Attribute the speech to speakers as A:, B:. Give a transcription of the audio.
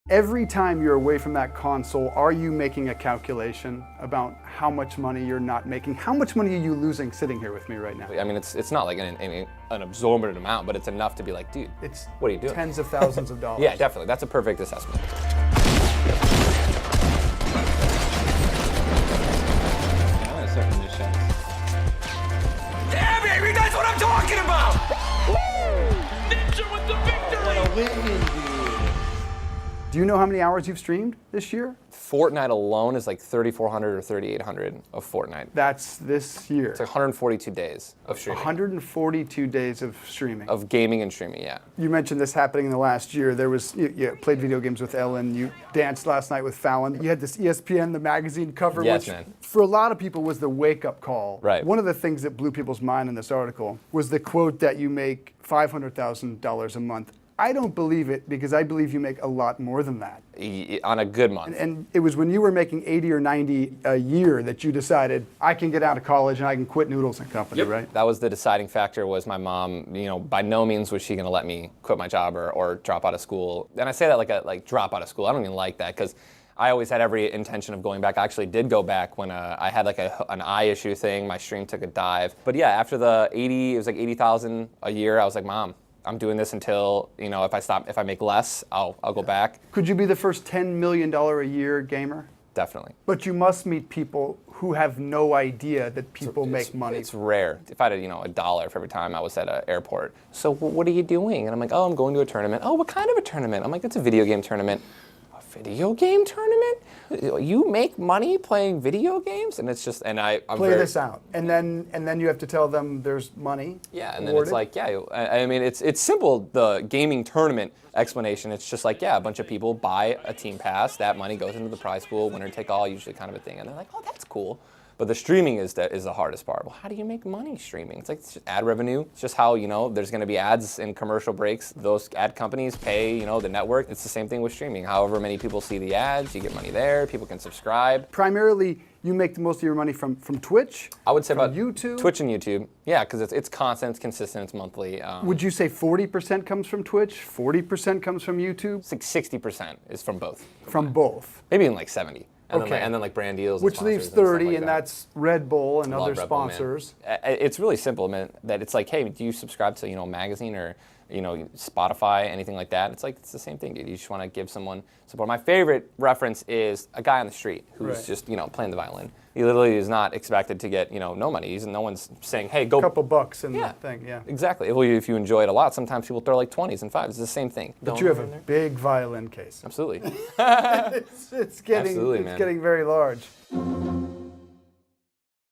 A: Every time you're away from that console, are you making a calculation about how much money you're not making? How much money are you losing sitting here with me right now?
B: I mean, it's not like an absorbent amount, but it's enough to be like, dude, what are you doing?
A: Tens of thousands of dollars.
B: Yeah, definitely. That's a perfect assessment.
C: Yeah, baby, that's what I'm talking about! Ninja with the victory! What a win, dude.
A: Do you know how many hours you've streamed this year?
B: Fortnite alone is like 3,400 or 3,800 of Fortnite.
A: That's this year.
B: It's like 142 days of streaming.
A: 142 days of streaming.
B: Of gaming and streaming, yeah.
A: You mentioned this happening in the last year. There was, you played video games with Ellen, you danced last night with Fallon. You had this ESPN, the magazine cover,
B: Yes,
A: which
B: man.
A: for a lot of people was the wake-up call.
B: Right.
A: One of the things that blew people's mind in this article was the quote that you make $500,000 a month. I don't believe it because I believe you make a lot more than that.
B: On a good month.
A: And it was when you were making 80 or 90 a year that you decided, I can get out of college and I can quit Noodles and Company, right?
B: That was the deciding factor. Was my mom, by no means was she going to let me quit my job or drop out of school. And I say that like drop out of school. I don't even like that because I always had every intention of going back. I actually did go back when I had like an eye issue thing. My stream took a dive. But yeah, after the 80, it was like 80,000 a year. I was like, Mom, I'm doing this until, if I make less, I'll go back.
A: Could you be the first $10 million a year gamer?
B: Definitely.
A: But you must meet people who have no idea that people make money.
B: It's rare. If I had, $1 for every time I was at an airport. So what are you doing? And I'm like, oh, I'm going to a tournament. Oh, what kind of a tournament? I'm like, it's a video game tournament. A video game tournament? You make money playing video games? And it's just, and I'm
A: Play this out. And then you have to tell them there's money.
B: Yeah, and then it's like, yeah, I mean, it's simple, the gaming tournament explanation. It's just like, yeah, a bunch of people buy a team pass, that money goes into the prize pool, winner take all, usually kind of a thing. And they're like, oh, that's cool. But the streaming is the hardest part. Well, how do you make money streaming? It's like it's just ad revenue. It's just how, there's going to be ads in commercial breaks. Those ad companies pay, the network. It's the same thing with streaming. However many people see the ads, you get money there. People can subscribe.
A: Primarily, you make the most of your money from Twitch?
B: I would say
A: from
B: about
A: YouTube?
B: Twitch and YouTube. Yeah, because it's constant, it's consistent, it's monthly.
A: Would you say 40% comes from Twitch, 40% comes from YouTube?
B: It's like 60% is from both.
A: From both?
B: Maybe even like 70. And
A: Okay.
B: Then like brand deals.
A: Which
B: and
A: leaves
B: sponsors
A: 30,
B: and,
A: and that's Red Bull and other
B: Red Bull, man.
A: sponsors.
B: It's really simple, man. That it's like, hey, do you subscribe to a magazine or Spotify, anything like that? It's like it's the same thing, dude. You just want to give someone support. My favorite reference is a guy on the street who's just playing the violin. He literally is not expected to get no money. No one's saying, hey, go.
A: A couple bucks in the thing, yeah.
B: Exactly. Well, if you enjoy it a lot, sometimes people throw like 20s and 5s. It's the same thing.
A: But you have a big violin case.
B: Absolutely.
A: It's getting very large.